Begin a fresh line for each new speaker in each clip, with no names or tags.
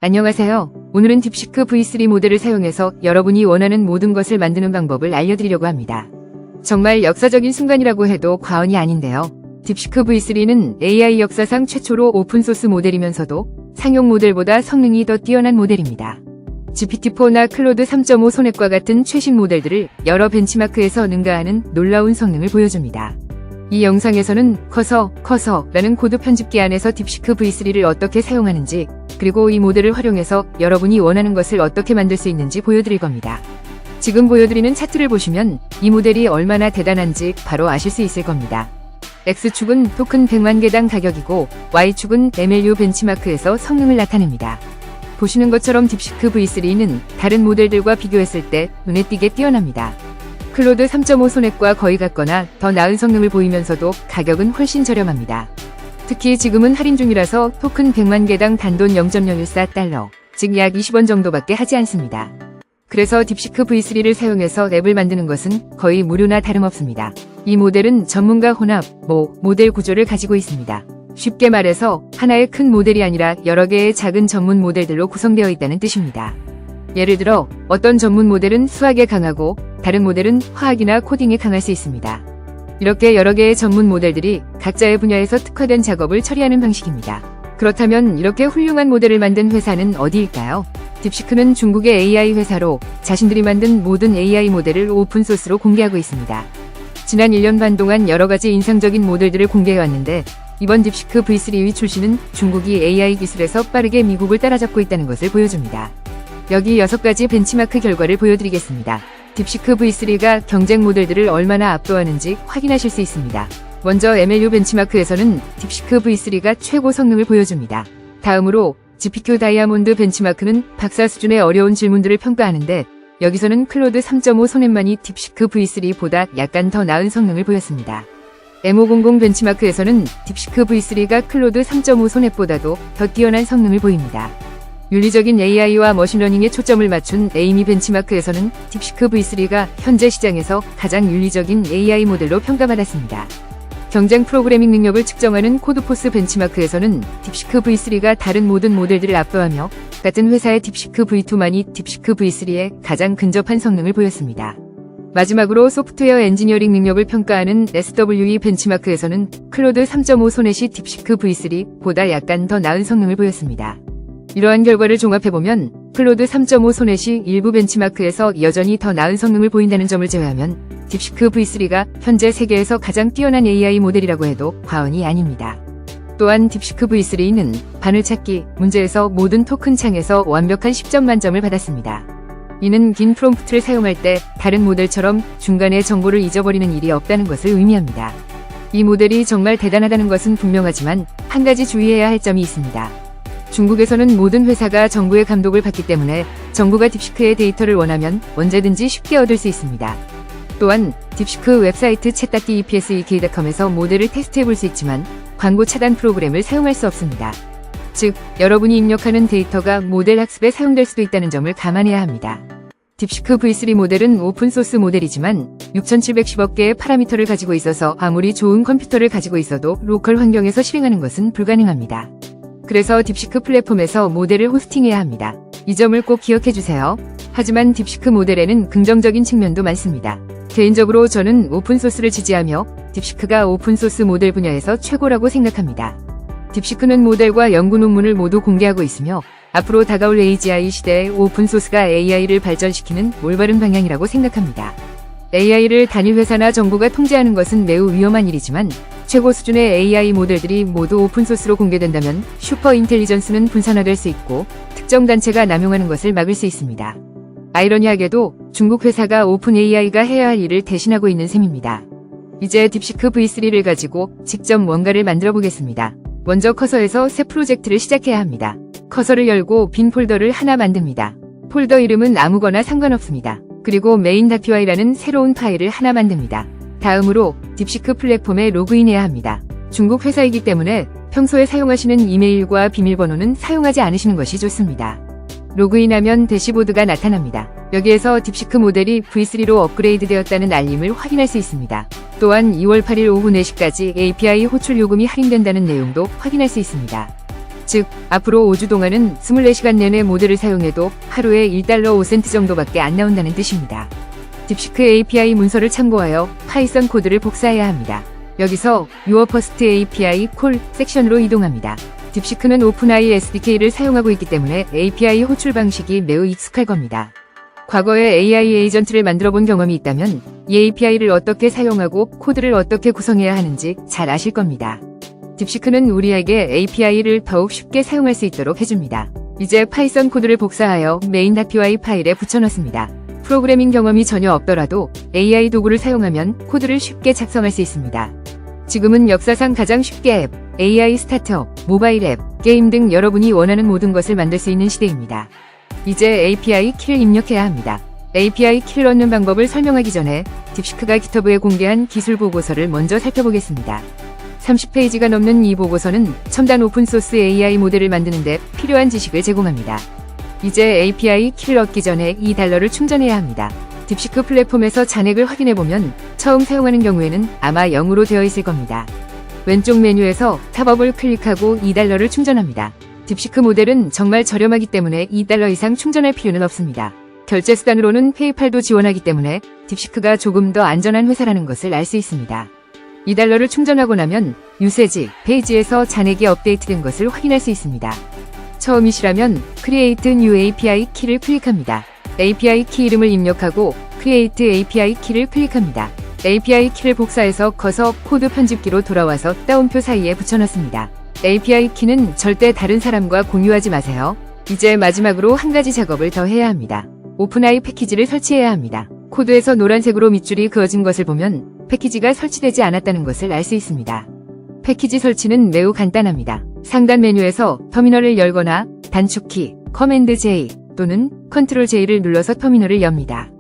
안녕하세요. 오늘은 딥시크 V3 모델을 사용해서 여러분이 원하는 모든 것을 만드는 방법을 알려드리려고 합니다. 정말 역사적인 순간이라고 해도 과언이 아닌데요. 딥시크 V3는 AI 역사상 최초로 오픈소스 모델이면서도 상용 모델보다 성능이 더 뛰어난 모델입니다. GPT-4나 클로드 3.5 소넷과 같은 최신 모델들을 여러 벤치마크에서 능가하는 놀라운 성능을 보여줍니다. 이 영상에서는 커서라는 코드 편집기 안에서 딥시크 V3를 어떻게 사용하는지, 그리고 이 모델을 활용해서 여러분이 원하는 것을 어떻게 만들 수 있는지 보여드릴 겁니다. 지금 보여드리는 차트를 보시면 이 모델이 얼마나 대단한지 바로 아실 수 있을 겁니다. X축은 토큰 100만 개당 가격이고 Y축은 MLU 벤치마크에서 성능을 나타냅니다. 보시는 것처럼 딥시크 V3는 다른 모델들과 비교했을 때 눈에 띄게 뛰어납니다. 클로드 3.5 소넷과 거의 같거나 더 나은 성능을 보이면서도 가격은 훨씬 저렴합니다. 특히 지금은 할인 중이라서 토큰 100만 개당 단돈 0.014달러, 즉 약 20원 정도밖에 하지 않습니다. 그래서 딥시크 V3를 사용해서 앱을 만드는 것은 거의 무료나 다름없습니다. 이 모델은 전문가 혼합, 모델 구조를 가지고 있습니다. 쉽게 말해서 하나의 큰 모델이 아니라 여러 개의 작은 전문 모델들로 구성되어 있다는 뜻입니다. 예를 들어 어떤 전문 모델은 수학에 강하고 다른 모델은 화학이나 코딩에 강할 수 있습니다. 이렇게 여러 개의 전문 모델들이 각자의 분야에서 특화된 작업을 처리하는 방식입니다. 그렇다면 이렇게 훌륭한 모델을 만든 회사는 어디일까요? 딥시크는 중국의 AI 회사로 자신들이 만든 모든 AI 모델을 오픈소스로 공개하고 있습니다. 지난 1년 반 동안 여러 가지 인상적인 모델들을 공개해왔는데 이번 딥시크 V3의 출시는 중국이 AI 기술에서 빠르게 미국을 따라잡고 있다는 것을 보여줍니다. 여기 6가지 벤치마크 결과를 보여드리겠습니다. 딥시크 V3가 경쟁 모델들을 얼마나 압도하는지 확인하실 수 있습니다. 먼저 MLU 벤치마크에서는 딥시크 V3가 최고 성능을 보여줍니다. 다음으로 GPQ 다이아몬드 벤치마크는 박사 수준의 어려운 질문들을 평가하는데 여기서는 클로드 3.5 소넷만이 딥시크 V3보다 약간 더 나은 성능을 보였습니다. M500 벤치마크에서는 딥시크 V3가 클로드 3.5 소넷보다도 더 뛰어난 성능을 보입니다. 윤리적인 AI와 머신러닝에 초점을 맞춘 에이미 벤치마크에서는 딥시크 V3가 현재 시장에서 가장 윤리적인 AI 모델로 평가받았습니다. 경쟁 프로그래밍 능력을 측정하는 코드포스 벤치마크에서는 딥시크 V3가 다른 모든 모델들을 압도하며 같은 회사의 딥시크 V2만이 딥시크 V3에 가장 근접한 성능을 보였습니다. 마지막으로 소프트웨어 엔지니어링 능력을 평가하는 SWE 벤치마크에서는 클로드 3.5 소넷이 딥시크 V3보다 약간 더 나은 성능을 보였습니다. 이러한 결과를 종합해보면 클로드 3.5 소넷이 일부 벤치마크에서 여전히 더 나은 성능을 보인다는 점을 제외하면 딥시크 V3가 현재 세계에서 가장 뛰어난 AI 모델이라고 해도 과언이 아닙니다. 또한 딥시크 V3는 바늘찾기 문제에서 모든 토큰 창에서 완벽한 10점 만점을 받았습니다. 이는 긴 프롬프트를 사용할 때 다른 모델처럼 중간에 정보를 잊어버리는 일이 없다는 것을 의미합니다. 이 모델이 정말 대단하다는 것은 분명하지만 한 가지 주의해야 할 점이 있습니다. 중국에서는 모든 회사가 정부의 감독을 받기 때문에 정부가 딥시크의 데이터를 원하면 언제든지 쉽게 얻을 수 있습니다. 또한 딥시크 웹사이트 chat.epsek.com에서 모델을 테스트해 볼 수 있지만 광고 차단 프로그램을 사용할 수 없습니다. 즉, 여러분이 입력하는 데이터가 모델 학습에 사용될 수도 있다는 점을 감안해야 합니다. 딥시크 V3 모델은 오픈소스 모델이지만 6710억 개의 파라미터를 가지고 있어서 아무리 좋은 컴퓨터를 가지고 있어도 로컬 환경에서 실행하는 것은 불가능합니다. 그래서 딥시크 플랫폼에서 모델을 호스팅해야 합니다. 이 점을 꼭 기억해주세요. 하지만 딥시크 모델에는 긍정적인 측면도 많습니다. 개인적으로 저는 오픈소스를 지지하며 딥시크가 오픈소스 모델 분야에서 최고라고 생각합니다. 딥시크는 모델과 연구 논문을 모두 공개하고 있으며 앞으로 다가올 AGI 시대에 오픈소스가 AI를 발전시키는 올바른 방향이라고 생각합니다. AI를 단일 회사나 정부가 통제하는 것은 매우 위험한 일이지만 최고 수준의 AI 모델들이 모두 오픈소스로 공개된다면 슈퍼 인텔리전스는 분산화될 수 있고 특정 단체가 남용하는 것을 막을 수 있습니다. 아이러니하게도 중국 회사가 오픈 AI가 해야 할 일을 대신하고 있는 셈입니다. 이제 딥시크 V3를 가지고 직접 뭔가를 만들어 보겠습니다. 먼저 커서에서 새 프로젝트를 시작해야 합니다. 커서를 열고 빈 폴더를 하나 만듭니다. 폴더 이름은 아무거나 상관없습니다. 그리고 main.py라는 새로운 파일을 하나 만듭니다. 다음으로 딥시크 플랫폼에 로그인해야 합니다. 중국 회사이기 때문에 평소에 사용하시는 이메일과 비밀번호는 사용하지 않으시는 것이 좋습니다. 로그인하면 대시보드가 나타납니다. 여기에서 딥시크 모델이 V3로 업그레이드 되었다는 알림을 확인할 수 있습니다. 또한 2월 8일 오후 4시까지 API 호출 요금이 할인된다는 내용도 확인할 수 있습니다. 즉, 앞으로 5주 동안은 24시간 내내 모델을 사용해도 하루에 1달러 5센트 정도밖에 안 나온다는 뜻입니다. 딥시크 API 문서를 참고하여 파이썬 코드를 복사해야 합니다. 여기서 Your First API Call 섹션으로 이동합니다. 딥시크는 오픈AI SDK를 사용하고 있기 때문에 API 호출 방식이 매우 익숙할 겁니다. 과거에 AI 에이전트를 만들어 본 경험이 있다면 이 API를 어떻게 사용하고 코드를 어떻게 구성해야 하는지 잘 아실 겁니다. 딥시크는 우리에게 API를 더욱 쉽게 사용할 수 있도록 해줍니다. 이제 파이썬 코드를 복사하여 main.py 파일에 붙여넣습니다. 프로그래밍 경험이 전혀 없더라도 AI 도구를 사용하면 코드를 쉽게 작성할 수 있습니다. 지금은 역사상 가장 쉽게 앱, AI 스타트업, 모바일 앱, 게임 등 여러분이 원하는 모든 것을 만들 수 있는 시대입니다. 이제 API 키를 입력해야 합니다. API 키를 얻는 방법을 설명하기 전에 딥시크가 GitHub에 공개한 기술 보고서를 먼저 살펴보겠습니다. 30페이지가 넘는 이 보고서는 첨단 오픈소스 AI 모델을 만드는 데 필요한 지식을 제공합니다. 이제 API 키를 얻기 전에 $2를 충전해야 합니다. 딥시크 플랫폼에서 잔액을 확인해보면 처음 사용하는 경우에는 아마 0으로 되어 있을 겁니다. 왼쪽 메뉴에서 탑업을 클릭하고 $2를 충전합니다. 딥시크 모델은 정말 저렴하기 때문에 $2 이상 충전할 필요는 없습니다. 결제 수단으로는 페이팔도 지원하기 때문에 딥시크가 조금 더 안전한 회사라는 것을 알 수 있습니다. $2를 충전하고 나면 유세지 페이지에서 잔액이 업데이트된 것을 확인할 수 있습니다. 처음이시라면 Create New API 키를 클릭합니다. API 키 이름을 입력하고 Create API 키를 클릭합니다. API 키를 복사해서 커서 코드 편집기로 돌아와서 따옴표 사이에 붙여넣습니다. API 키는 절대 다른 사람과 공유하지 마세요. 이제 마지막으로 한 가지 작업을 더 해야 합니다. 오픈AI 패키지를 설치해야 합니다. 코드에서 노란색으로 밑줄이 그어진 것을 보면 패키지가 설치되지 않았다는 것을 알 수 있습니다. 패키지 설치는 매우 간단합니다. 상단 메뉴에서 터미널을 열거나 단축키 커맨드 J 또는 컨트롤 J를 눌러서 터미널을 엽니다.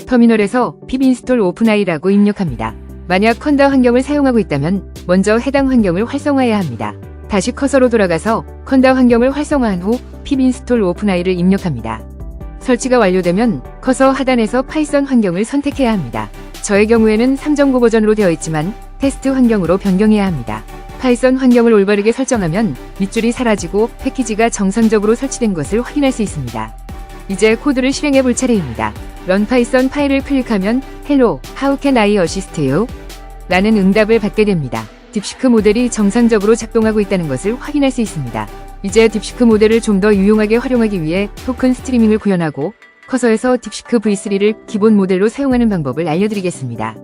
터미널에서 pip install openAI라고 입력합니다. 만약 컨다 환경을 사용하고 있다면 먼저 해당 환경을 활성화해야 합니다. 다시 커서로 돌아가서 컨다 환경을 활성화한 후 pip install openAI를 입력합니다. 설치가 완료되면 커서 하단에서 파이썬 환경을 선택해야 합니다. 저의 경우에는 3.9 버전으로 되어 있지만 테스트 환경으로 변경해야 합니다. 파이썬 환경을 올바르게 설정하면 밑줄이 사라지고 패키지가 정상적으로 설치된 것을 확인할 수 있습니다. 이제 코드를 실행해 볼 차례입니다. Run Python 파일을 클릭하면 Hello, how can I assist you? 라는 응답을 받게 됩니다. 딥시크 모델이 정상적으로 작동하고 있다는 것을 확인할 수 있습니다. 이제 딥시크 모델을 좀 더 유용하게 활용하기 위해 토큰 스트리밍을 구현하고 커서에서 딥시크 V3를 기본 모델로 사용하는 방법을 알려드리겠습니다.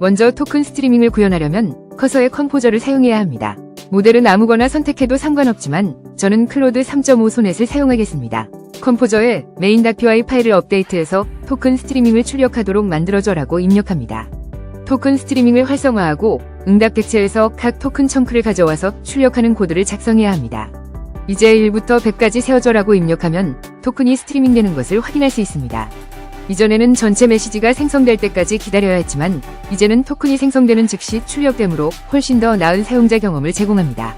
먼저 토큰 스트리밍을 구현하려면 커서의 컴포저를 사용해야 합니다. 모델은 아무거나 선택해도 상관없지만 저는 클로드 3.5 소넷을 사용하겠습니다. 컴포저에 main.py 파일을 업데이트해서 토큰 스트리밍을 출력하도록 만들어줘라고 입력합니다. 토큰 스트리밍을 활성화하고 응답 객체에서 각 토큰 청크를 가져와서 출력하는 코드를 작성해야 합니다. 이제 1부터 100까지 세워줘라고 입력하면 토큰이 스트리밍되는 것을 확인할 수 있습니다. 이전에는 전체 메시지가 생성될 때까지 기다려야 했지만 이제는 토큰이 생성되는 즉시 출력되므로 훨씬 더 나은 사용자 경험을 제공합니다.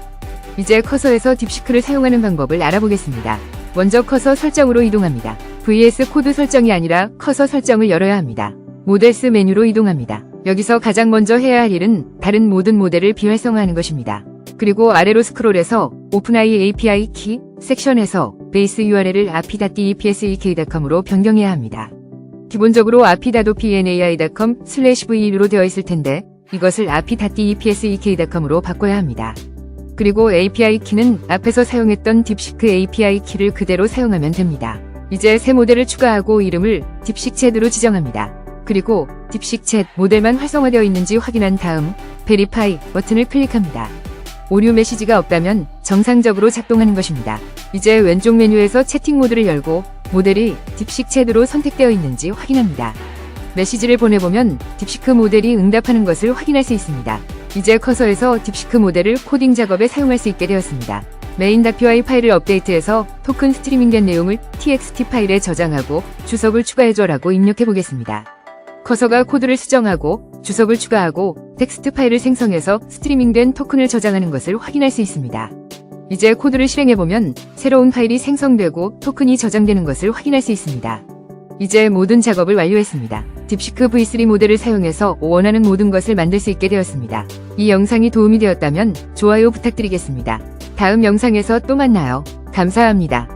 이제 커서에서 딥시크를 사용하는 방법을 알아보겠습니다. 먼저 커서 설정으로 이동합니다. VS 코드 설정이 아니라 커서 설정을 열어야 합니다. 모델스 메뉴로 이동합니다. 여기서 가장 먼저 해야 할 일은 다른 모든 모델을 비활성화하는 것입니다. 그리고 아래로 스크롤해서 오픈AI API 키 섹션에서 베이스 URL을 api.depsek.com으로 변경해야 합니다. 기본적으로 api.openai.com/v1로 되어 있을 텐데 이것을 api.depsek.com으로 바꿔야 합니다. 그리고 API 키는 앞에서 사용했던 딥시크 API 키를 그대로 사용하면 됩니다. 이제 새 모델을 추가하고 이름을 딥식챗으로 지정합니다. 그리고 딥식챗 모델만 활성화되어 있는지 확인한 다음 베리파이 버튼을 클릭합니다. 오류 메시지가 없다면 정상적으로 작동하는 것입니다. 이제 왼쪽 메뉴에서 채팅 모드를 열고 모델이 딥식챗으로 선택되어 있는지 확인합니다. 메시지를 보내보면 딥시크 모델이 응답하는 것을 확인할 수 있습니다. 이제 커서에서 딥시크 모델을 코딩 작업에 사용할 수 있게 되었습니다. main.py 파일을 업데이트해서 토큰 스트리밍된 내용을 txt 파일에 저장하고 주석을 추가해줘라고 입력해보겠습니다. 커서가 코드를 수정하고 주석을 추가하고 텍스트 파일을 생성해서 스트리밍된 토큰을 저장하는 것을 확인할 수 있습니다. 이제 코드를 실행해보면 새로운 파일이 생성되고 토큰이 저장되는 것을 확인할 수 있습니다. 이제 모든 작업을 완료했습니다. 딥시크 V3 모델을 사용해서 원하는 모든 것을 만들 수 있게 되었습니다. 이 영상이 도움이 되었다면 좋아요 부탁드리겠습니다. 다음 영상에서 또 만나요. 감사합니다.